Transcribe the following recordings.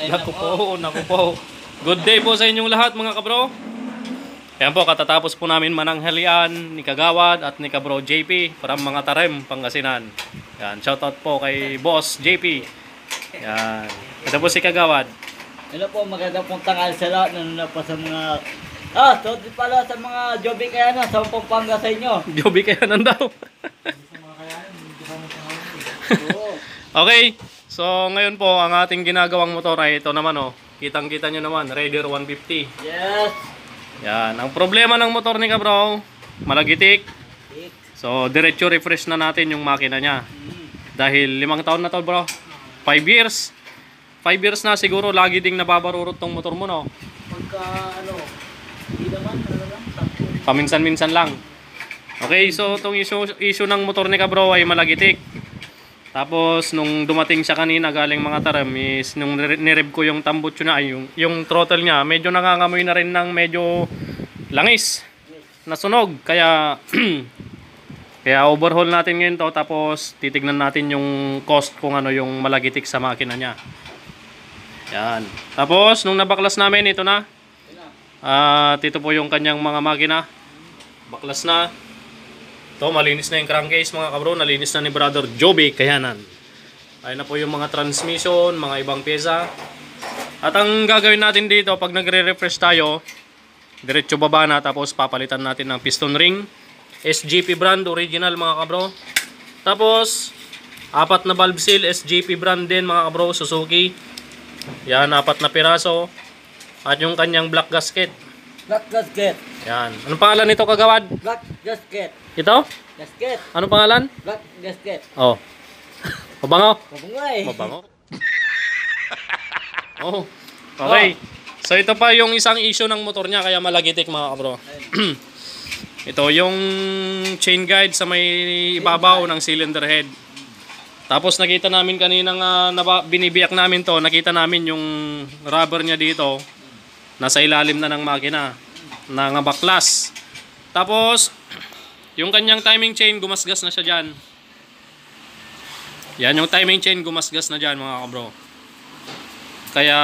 Naku po. Good day po sa inyong lahat mga kabro. Ayan po, katatapos po namin mananghalian ni Kagawad at ni Kabro JP from mga Tarem, Pangasinan. Yan, shoutout po kay Boss JP. Yan. Ito po si Kagawad. Hello po, magandang pong tanghali sa lahat. Nanonood po sa mga... sorry pala sa mga Joby Kayanan sa Pampanga sa inyo. Joby Kayanan daw. Okay, so ngayon po ang ating ginagawang motor ay ito naman oh. Kitang-kita nyo naman, Raider 150. Yes. Yan, ang problema ng motor ni Kabro, malagitik. So diretso refresh na natin yung makina niya. Dahil 5 taon na to bro. 5 years. 5 years na siguro lagi ding nababarurot tong motor mo no. Pagka hindi naman, paminsan-minsan lang. Okay, so itong issue ng motor ni Kabro ay malagitik. Tapos nung dumating siya kanina galing mga Tarem is nung nireb ko yung tambutso na ay yung throttle niya medyo nangangamoy na rin ng medyo langis. Nasunog kaya kaya overhaul natin ngayon to tapos titignan natin yung cost kung ano yung malagitik sa makina niya. Yan. Tapos nung nabaklas namin ito na. Ito po yung kanyang mga makina. Baklas na. Ito, malinis na yung crankcase mga kabro. Nalinis na ni Brother Joby Kayanan. Ayun na po yung mga transmission, mga ibang pyesa. At ang gagawin natin dito, pag nagre-refresh tayo, diretso baba na, tapos papalitan natin ng piston ring. SGP brand, original mga kabro. Tapos, 4 na valve seal, SGP brand din mga kabro, Suzuki. Yan, 4 na piraso. At yung kanyang black gasket. Black gasket. Yan. Anong pangalan nito Kagawad? Black gasket. Ito? Gasket. Anong pangalan? Black gasket. Oh. Mabango? Mabango eh. Mabango. Oh. Okay. So ito pa yung isang issue ng motor niya kaya malagitik mga kabro. Ito yung chain guide sa may ibabaw ng cylinder head. Tapos nakita namin kanina nga binibiyak namin to, nakita namin yung rubber niya dito nasa ilalim na ng makina, nangabaklas. Tapos yung kanyang timing chain gumasgas na siya diyan. Yan yung timing chain gumasgas na diyan mga kabro. Kaya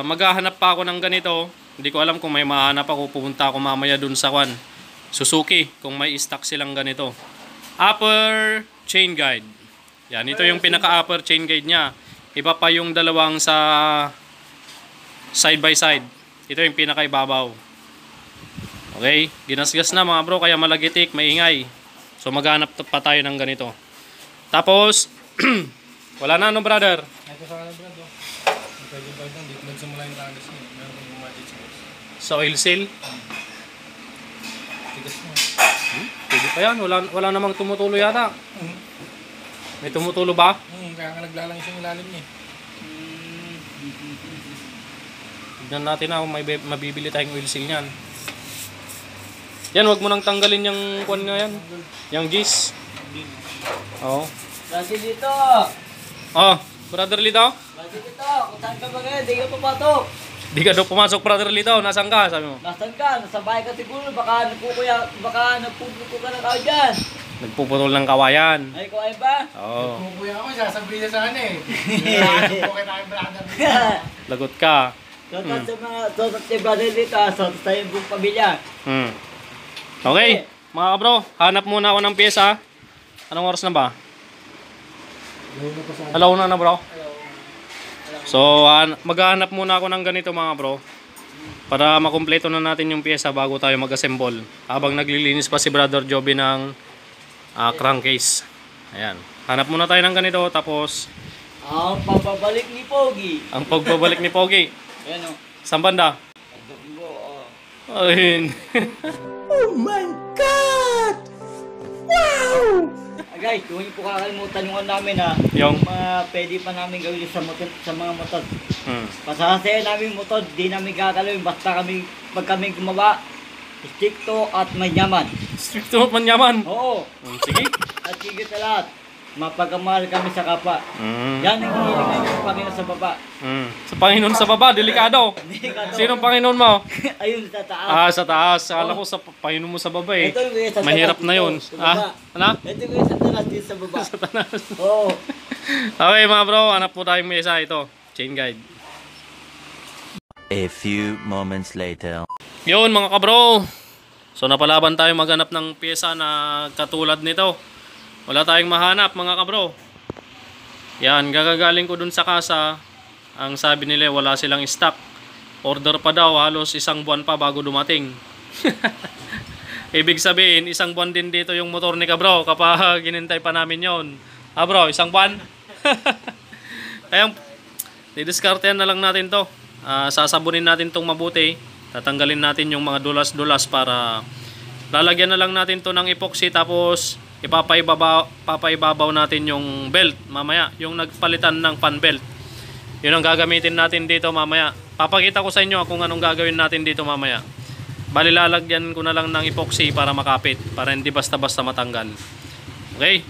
maghahanap pa ako ng ganito. Hindi ko alam kung may mahanap ako, pupunta ako mamaya dun sa Suzuki kung may stock silang ganito. Upper chain guide. Yan, ito yung pinaka-upper chain guide niya. Iba pa yung dalawang sa side by side. Ito yung pinaka-ibabaw. Okay, ginasgas na mga bro, kaya malagitik, maingay. So maghanap pa tayo ng ganito. Tapos, wala na no brother? Ito sa kanan brother. Pwede ba ito? Dito nagsimula yung tagas niya. Meron kong bumati sa Sa oil seal? tigas mo. Pwede pa yan, wala namang tumutulo yata. May tumutulo ba? Kaya nga naglalang siyang ilalim niya. Tignan natin na kung may mabibili tayong oil seal niyan. Yan, wag mo nang tanggalin yung kuwan nga yan. Yung G's. Oo. Lagi dito. Oh, brother Lito? Lagi dito. Kung saan ka ba ngayon, di ka pumatok. Di ka daw pumasok brother Lito. Nasaan ka? Sabi mo. Nasaan ka? Nasa bahay ka siguro. Baka nagpupuko ka na tao dyan. Nagpuputol ng kawayan. Ay, kuhay ba? Oo. Kukuya ako, sasabihin niya sa akin eh. Okay tayo brother. Lagot ka. Sotot sa mga sotot si brother dito. Sotot sa yung buong pamilya. Okay, mga kabro, hanap muna ako ng pyesa. Anong oras na ba? Alauna na bro. So, maghahanap muna ako ng ganito mga bro. Para makumpleto na natin yung pyesa bago tayo mag-assemble. Habang naglilinis pa si Brother Joby ng crankcase. Ayan. Hanap muna tayo ng ganito tapos Ang pagbabalik ni Pogi. ang pagbabalik ni Pogi. Ayan o. Saan banda? Ayun. Oh my God! Wow! Guys, kung hindi po kakalimutan yung namin ha. Yung? Mga pwede pa namin gawin sa motor, sa mga motor. Hmm. Pasasaya namin motor, di namin kakalawin. Basta pag kami gumawa, stricto at manyaman. Stricto manyaman. Oo. Sige. At higit sa lahat, mapagkamahal kami sa kapwa. Mm. Yan ang hinihingan ng Panginoon sa baba. Sa Panginoon sa baba, delikado. Sinong Panginoon mo? Ayun sa taas. Sa taas. Akala ko sa Panginoon mo sa baba eh. Ito yung sa Mahirap taas na yun. dito, sa baba. Ano? Ito yung sa taas dito sa baba. Sa taas. Oo. Okay mga bro, hanap po tayong mesa ito. chain guide. A few moments later. Yun mga kabro. So napalaban tayo maghanap ng pyesa na katulad nito. Wala tayong mahanap mga kabro. Yan, gagagaling ko dun sa kasa. Ang sabi nila wala silang stock. Order pa daw, halos 1 buwan pa bago dumating. Ibig sabihin, 1 buwan din dito yung motor ni kabro kapag ginintay pa namin yon. Bro, 1 buwan? Kaya didiskartehan na lang natin to. Sasabunin natin tong mabuti. Tatanggalin natin yung mga dulas-dulas para lalagyan na lang natin to ng epoxy, tapos papaibabaw natin yung belt mamaya, yung nagpalitan ng fan belt. Yun ang gagamitin natin dito mamaya. Papakita ko sa inyo kung anong gagawin natin dito mamaya. Bali lalagyan ko na lang ng epoxy para makapit, para hindi basta-basta matanggal. Okay?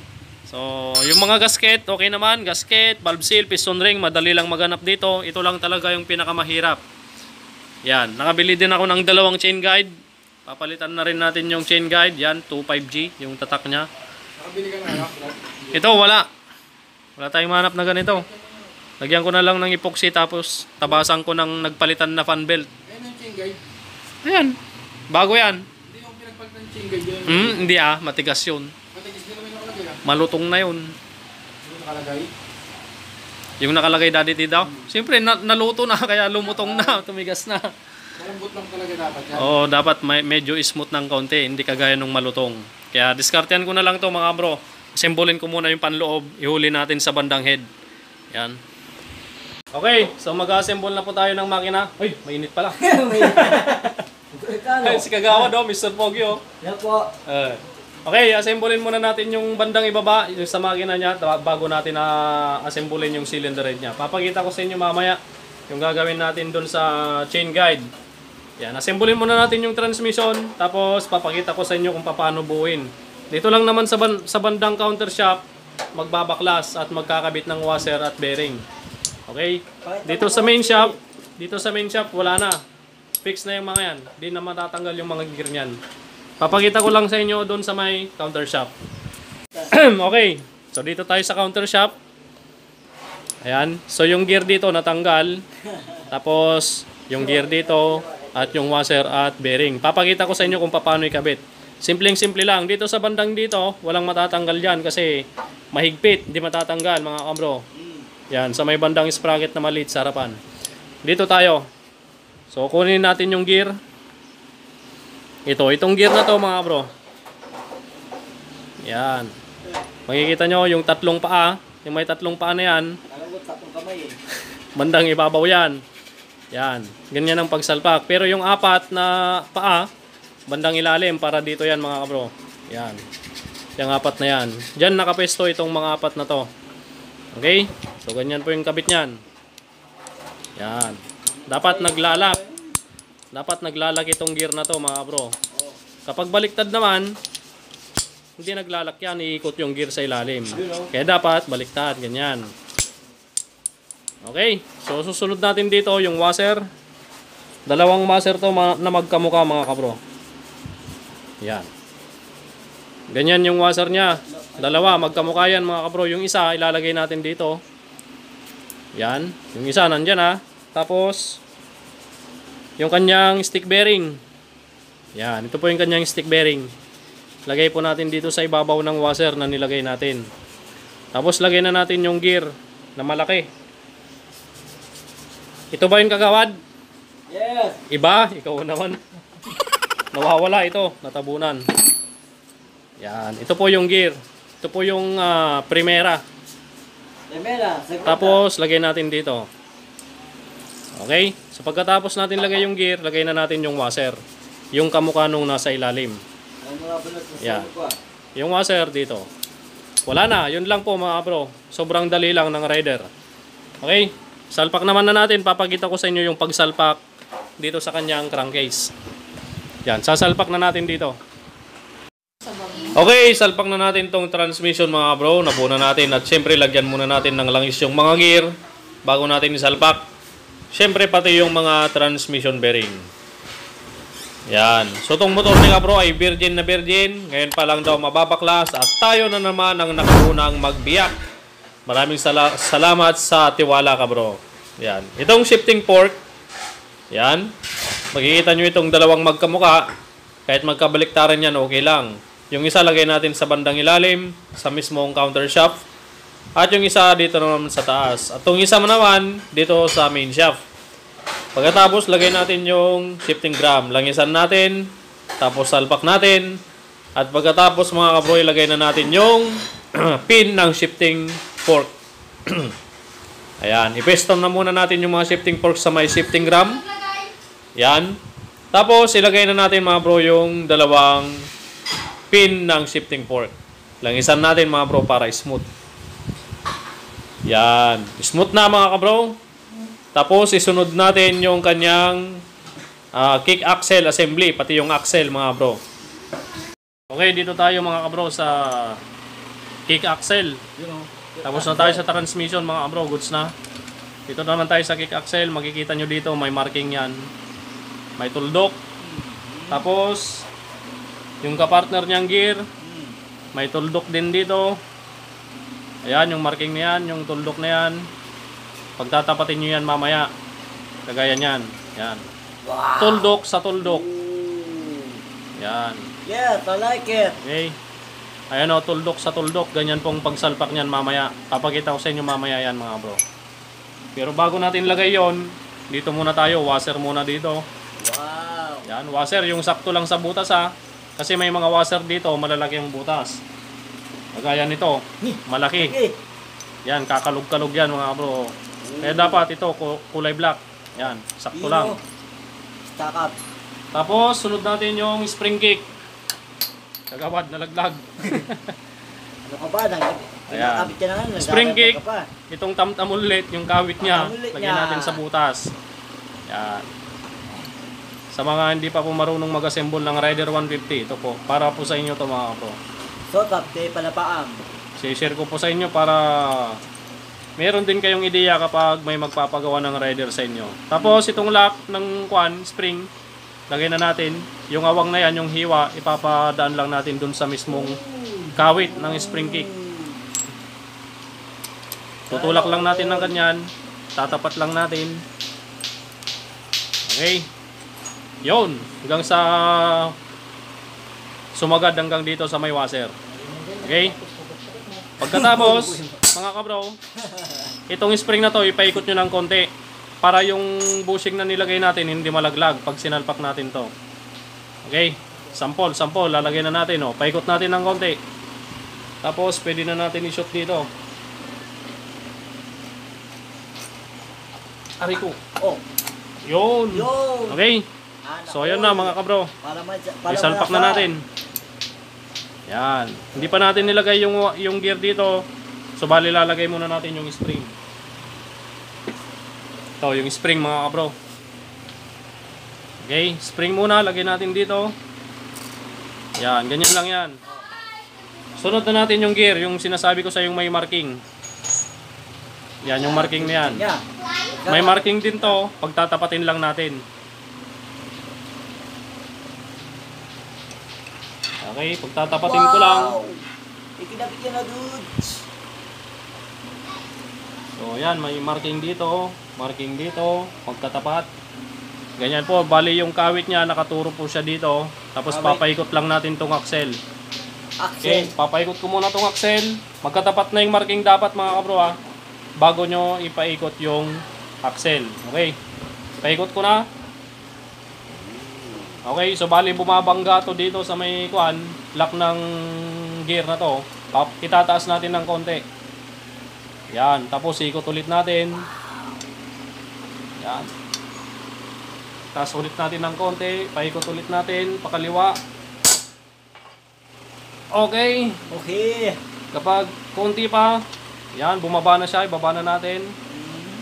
So, yung mga gasket, okay naman. Gasket, valve seal, piston ring, madali lang maganap dito. Ito lang talaga yung pinakamahirap. Yan, nakabili din ako ng 2 chain guide. Papalitan na rin natin yung chain guide. Yan, 25G, yung tatak nya. Nakabili ka na, Ito, wala. Wala tayong manap na ganito. Lagyan ko na lang ng epoxy, tapos tabasan ko ng nagpalitan na fan belt. Ayan yung chain guide. Ayan, bago yan. Hindi yung pinagpalitan ng chain guide yun. Hindi matigas yun. Matigis din naman yung nakalagay ah. Malutong na yun. Yung nakalagay. Yung nakalagay daddy daw. Siyempre, naluto na, kaya lumutong na, tumigas na. Malambot lang talaga dapat yan. Oo, dapat medyo smooth ng kaunti, hindi kagaya nung malutong. Kaya diskartehan ko na lang to mga bro. Assemblin ko muna yung panloob, ihuli natin sa bandang head. Yan. Okay, so mag-assemble na po tayo ng makina. Ay, mainit pala. Ay, si Kagawa daw, Mr. Pogi oh. Yan po. Okay, assemblein muna natin yung bandang ibaba yung sa makina niya bago natin na assemblein yung cylinder head niya. Papakita ko sa inyo mamaya yung gagawin natin doon sa chain guide. Yan, assemblein muna natin yung transmission, tapos papakita ko sa inyo kung paano buuin. Dito lang naman sa bandang counter shop, magbabaklas at magkakabit ng washer at bearing. Okay? Dito sa main shop, wala na. Fix na yung mga yan. Hindi na matatanggal yung mga gear niyan. Papakita ko lang sa inyo doon sa may counter shop. Okay. So dito tayo sa counter shop. Ayan. So yung gear dito natanggal. Tapos yung gear dito at yung washer at bearing. Papakita ko sa inyo kung paano ikabit. Simpleng-simple lang. Dito sa bandang dito, walang matatanggal dyan kasi mahigpit. Hindi matatanggal mga kabro. Yan. Sa may bandang sprocket na maliit sa harapan. Dito tayo. So kunin natin yung gear. Itong gear na to mga bro. Yan. Makikita nyo yung 3 paa. Yung may 3 paa na yan. Alam mo, 3 kamay eh. Bandang ibabaw yan. Yan. Ganyan ang pagsalpak. Pero yung 4 na paa, bandang ilalim para dito yan mga bro. Yan. Yung 4 na yan. Diyan nakapesto itong mga 4 na to. Okay? So ganyan po yung kabit nyan. Yan. Dapat naglalak. Dapat naglalak itong gear na to mga bro. Kapag baliktad naman, hindi naglalak yan, iikot yung gear sa ilalim. Kaya dapat baliktad, ganyan. Okay, so susunod natin dito yung washer. 2 washer to na magkamukha mga kabro. Yan. Ganyan yung washer niya. 2 magkamukha yan mga kabro. Yung isa ilalagay natin dito. Yan. Yung isa nandyan ha. Tapos yung kanyang stick bearing. Yan, ito po yung kanyang stick bearing. Lagay po natin dito sa ibabaw ng washer na nilagay natin. Tapos lagay na natin yung gear na malaki. Ito ba yung kagawad? Yes. Iba? Ikaw naman. Nawawala ito, natabunan. Yan, ito po yung gear. Ito po yung primera. Demela, segunda. Tapos lagay natin dito. Okay? So pagkatapos natin lagay yung gear, lagay na natin yung washer. Yung kamukha nung nasa ilalim. Ang mga bunot sa Yan. ko ah. Yung washer dito. Wala na. Yun lang po mga bro. Sobrang dali lang ng rider. Okay? Salpak naman na natin. Papakita ko sa inyo yung pagsalpak dito sa kanyang crankcase. Yan. Sasalpak na natin dito. Okay. Salpak na natin tong transmission mga bro. Nabuna natin. At syempre lagyan muna natin ng langis yung mga gear bago natin isalpak. Syempre pati yung mga transmission bearing. Yan. So itong motor nila bro ay virgin na virgin. Ngayon pa lang daw mababaklas at tayo na naman ang nakaunang magbiyak. Maraming salamat sa tiwala ka bro. Yan. Itong shifting fork, yan. Makikita nyo itong dalawang magkamuka. Kahit magkabaliktaran yan, okay lang. Yung isa lagay natin sa bandang ilalim, sa mismong counter shaft. At yung isa dito naman sa taas. At yung isa naman dito sa main shaft. Pagkatapos, lagay natin yung shifting drum. Langisan natin. Tapos salpak natin. At pagkatapos mga kabro, ilagay na natin yung pin ng shifting fork. Ayan. I-piston na muna natin yung mga shifting fork sa may shifting drum. Yan. Tapos, ilagay na natin mga bro yung dalawang pin ng shifting fork. Langisan natin mga bro para smooth. Yan. Smooth na mga kabro. Tapos, isunod natin yung kanyang kick axle assembly. Pati yung axle mga bro. Okay, dito tayo mga kabro sa kick axle. Tapos na tayo sa transmission mga kabro. Goods na. Dito naman tayo sa kick axle. Makikita nyo dito may marking yan. May tuldok. Tapos, yung kapartner niyang gear, may tuldok din dito. Ayan, yung marking na yan, yung tuldok na yan. Pagtatapatin nyo yan mamaya. Kagaya niyan. Yan. Wow. Tuldok sa tuldok. Yan. Yes, I like it. Okay. Ayan o, tuldok sa tuldok. Ganyan pong pagsalpak niyan mamaya. Papakita ko sa inyo mamaya yan mga bro. Pero bago natin lagay yon, dito muna tayo. Washer muna dito. Wow. Yan, washer. Yung sakto lang sa butas ha. Kasi may mga washer dito, malalaki yung butas. Kagaya nito, malaki. Okay. Yan, kakalog-kalog yan mga bro. Kaya dapat ito, kulay black. Yan, sakto lang. Stack up. Tapos, sunod natin yung spring kick. Kagawad, nalaglag. Ano ka ba? Kinakabit ka na nga. Spring nagdadagdag kick. ka pa. Itong tamtam ulit, yung kawit niya. Tamtam ulit Lagyan niya. natin sa butas. Yan. Sa mga hindi pa po marunong mag-assemble ng Rider 150, ito po. Para po sa inyo to mga bro. So, top day pala paam. I-share ko po sa inyo para meron din kayong ideya kapag may magpapagawa ng rider sa inyo. Tapos itong lock ng spring, lagay na natin. Yung awang na yan, yung hiwa, ipapadaan lang natin dun sa mismong kawit ng spring kick. Tutulak lang natin ng ganyan. Tatapat lang natin. Okay. Yun. Hanggang sa sumagad hanggang dito sa may washer. Okay. Pagkatapos, mga kabro, itong spring na to, ipaikot nyo ng konti para yung bushing na nilagay natin hindi malaglag pag sinalpak natin to. Okay? Sample, lalagay na natin. Oh. Paikot natin ng konti. Tapos, pwede na natin i-shoot dito. Ariko. Oh. Yun. Yun. Okay. So, ayun na mga kabro. Isalpak na natin. Yan. Hindi pa natin nilagay yung gear dito. So, bali lalagay muna natin yung spring. Ito, yung spring mga kabro. Okay. Spring muna. Lagay natin dito. Yan. Ganyan lang yan. Sunod na natin yung gear. Yung sinasabi ko sa yung may marking. Yan. Yung marking na yan. May marking din to. Pagtatapatin lang natin. Okay, pagtatapatin ko lang. Ikinabit ka na, dudes. So, yan, may marking dito, pagtatapat. Ganyan po, bali yung kawit niya, nakaturo po siya dito. Tapos papaikot lang natin tong axle. Okay, papaikot ko muna tong axle. Magkatapat na yung marking dapat mga kabro ha. Bago nyo ipaikot yung axle. Okay, paikot ko na. Okay, so bali bumabangga to dito sa may lock ng gear na to. Itataas natin ng konti. Yan, tapos ikot ulit natin. Yan. Taas ulit natin ng konti, paikot ulit natin, pakaliwa. Okay. Okay. Kapag konti pa, yan, bumaba na siya, ibaba na natin.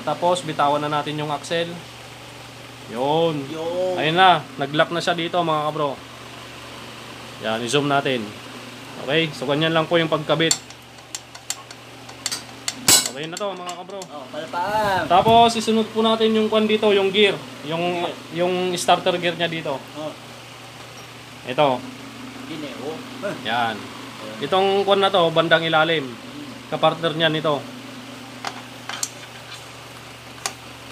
Tapos bitawan na natin yung axle. Yun. Ayun na. Nag-lock na siya dito mga kabro. Yan. I-zoom natin. Okay. So, ganyan lang po yung pagkabit. Okay na to mga kabro. Oh, palapaan. Tapos, isunod po natin yung dito, yung gear. Yung starter gear niya dito. Oh. Ito. Gineo. Yan. Itong na to, bandang ilalim. Kapartner niya nito.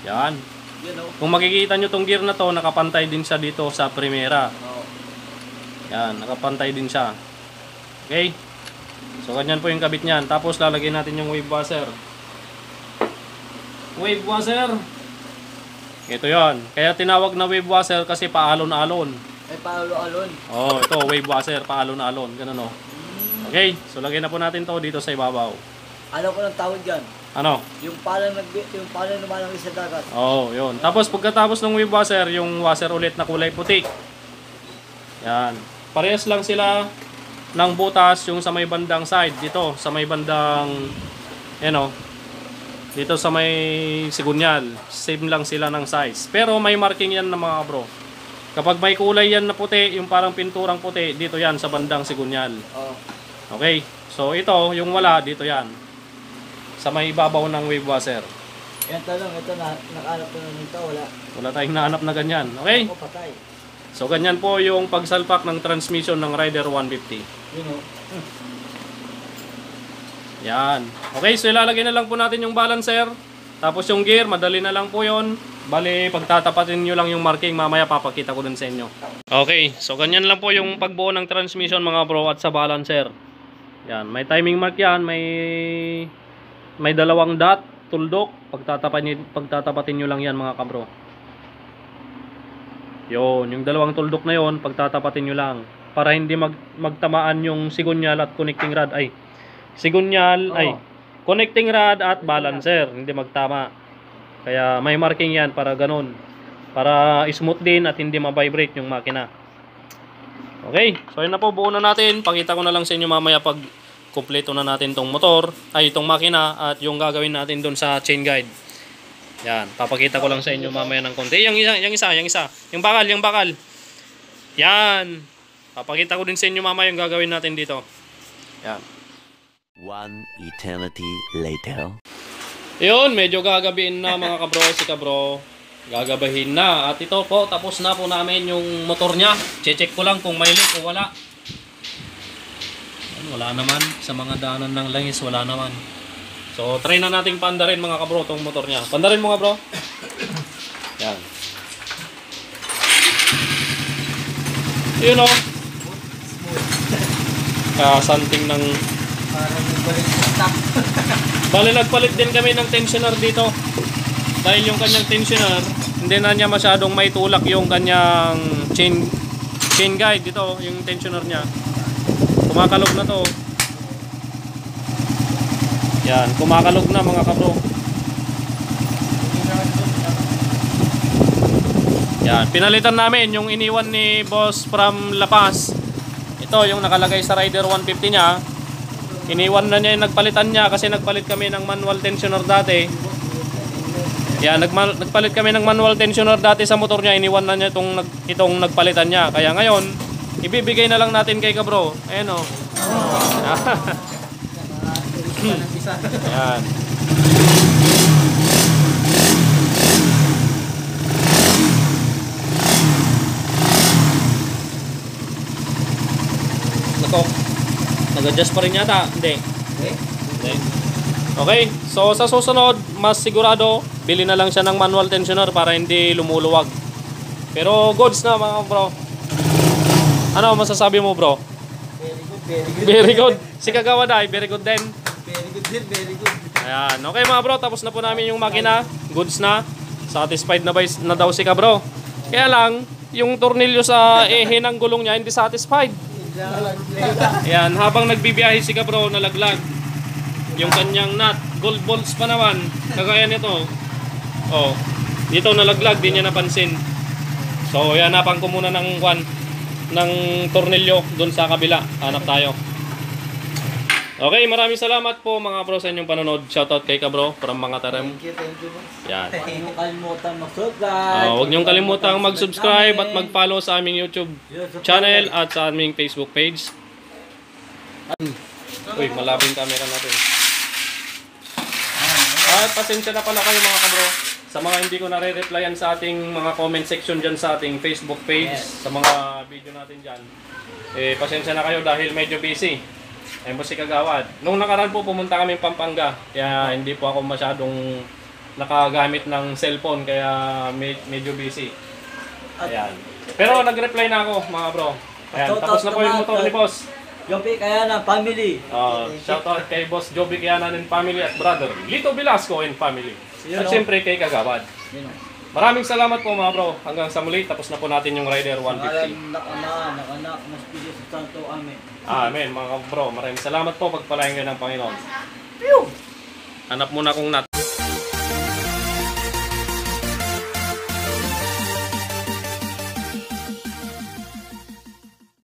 Yan. Yun o. Kung makikita nyo tong gear na to, nakapantay din siya dito sa Primera. Oo. Yan, nakapantay din siya. Okay? So, ganyan po yung kabit niyan. Tapos, lalagyan natin yung wave washer. Wave washer. Ito yan. Kaya tinawag na wave washer kasi paalon-alon. Ay, paalo-alon. Oh, ito, wave washer, paalon-alon. Ganun o. Okay, so lagyan na po natin to dito sa ibabaw. Alam ko ng tawag dyan. Ano? Yung pala lumalangis sa dagat. Oh, yun. Tapos pagkatapos ng wave washer, yung washer ulit na kulay puti. Yan. Parehas lang sila ng butas yung sa may bandang side. Dito, sa may bandang, dito sa may sigunyal. Same lang sila ng size. Pero may marking yan na mga bro. Kapag may kulay yan na puti, yung parang pinturang puti, dito yan sa bandang sigunyal. Oo. Okay. So ito, yung wala, dito yan. Sa may ibabaw ng wave washer. Yan tanong, ito nakalap ko na nito, wala. Wala tayong nahanap na ganyan. Okay? Ako patay. So ganyan po yung pagsalpak ng transmission ng Rider 150. Yun o. Yan. Okay, so ilalagay na lang po natin yung balancer. Tapos yung gear, madali na lang po yon. Bali, pagtatapatin nyo lang yung marking, mamaya papakita ko dun sa inyo. Okay, so ganyan lang po yung pagbuo ng transmission mga bro at sa balancer. Yan, may timing mark yan, may dalawang dot, tuldok. Pagtatapatin nyo lang yan mga kabro. Yun, yung dalawang tuldok na yon, pagtatapatin nyo lang. Para hindi magtamaan yung sigunyal at connecting rod. Ay, sigunyal, connecting rod at balancer. Hindi magtama. Kaya may marking yan para ganun. Para smooth din at hindi ma-vibrate yung makina. Okay, so yun na po, buo na natin. Pakita ko na lang sa inyo mamaya pag kumpleto na natin tong motor, itong makina at yung gagawin natin doon sa chain guide. Yan, papakita ko lang sa inyo mamaya ng konti. Yung isa. Yung bakal. Yan. Papakita ko din sa inyo mamaya yung gagawin natin dito. Yan. One eternity later. Yun, medyo gagabihin na mga kabro, si kabro. Gagabahin na. At ito po, tapos na po namin yung motor niya. Check ko lang kung may leak o wala. Wala naman. Sa mga daanan ng langis, wala naman. So, try na nating pandarin mga kabro tong motor niya. Pandarin mo nga bro. Yan. Yun o. Something ng... Parang nagbalik sa top. Bale, nagpalit din kami ng tensioner dito. Dahil yung kanyang tensioner, hindi na niya masyadong may tulak yung kanyang chain guide dito, yung tensioner niya. Kumakalog na to. Yan, kumakalog na mga kabro. Yan, pinalitan namin yung iniwan ni boss from La Paz. Ito, yung nakalagay sa Rider 150 niya. Iniwan na niya yung nagpalitan niya kasi nagpalit kami ng manual tensioner dati. Yan, nagpalit kami ng manual tensioner dati sa motor niya. Iniwan na niya itong nagpalitan niya. Kaya ngayon, ibibigay na lang natin kay kabro. Ayan o. Ayan. Nako. Nag-adjust pa rin yata. Hindi. Hindi. Okay. So sa susunod, mas sigurado, bili na lang siya ng manual tensioner para hindi lumuluwag. Pero goods na mga bro. Ano masasabi mo bro? Very good. Si Kagawa dai, very good din. Very good. Ayan. Okay mga bro, tapos na po namin yung makina. Goods na. Satisfied na daw si Kabro. Kaya lang, yung tornilyo sa ehe ng gulong niya hindi satisfied. Ayan, habang nagbibiyahe si Kabro, nalaglag. Yung kanyang nut, gold bolts pa naman. Kagaya nito. Oh, dito nalaglag, di niya napansin. So, yan, hanapan ko muna ng tornilyo doon sa kabila. Hanap tayo. Okay, maraming salamat po mga bro sa inyong panonood. Shoutout kay Kabro from mga Tarem. Thank you, boss. Yan. Huwag niyong kalimutan mag-subscribe. Huwag niyong kalimutang mag-subscribe at mag-follow sa aming YouTube channel at sa aming Facebook page. Uy, malabing camera natin. At pasensya na pala kayo mga kabro sa mga hindi ko nare-replyan sa ating mga comment section dyan sa ating Facebook page, sa mga video natin dyan. Pasensya na kayo dahil medyo busy. Ayun po si Kagawad. Nung nakaraan po pumunta kami Pampanga, kaya hindi po ako masyadong nakagamit ng cellphone kaya medyo busy. Ayan. Pero nag-reply na ako mga bro. Ayan, tapos na po yung motor ni boss. Joby Kayanan family. Shoutout kay Boss Joby Kayanan and family at brother Lito Velasco and family. Yun, At oh. syempre kay Kagawad. Yun, oh. Maraming salamat po mga bro. Hanggang sa muli, tapos na po natin yung Rider 150. Nak-anak, mas Espiritu Santo, amen. Amen mga bro. Maraming salamat po. Pagpalain kayo ng Panginoon. Hanap muna kong nut.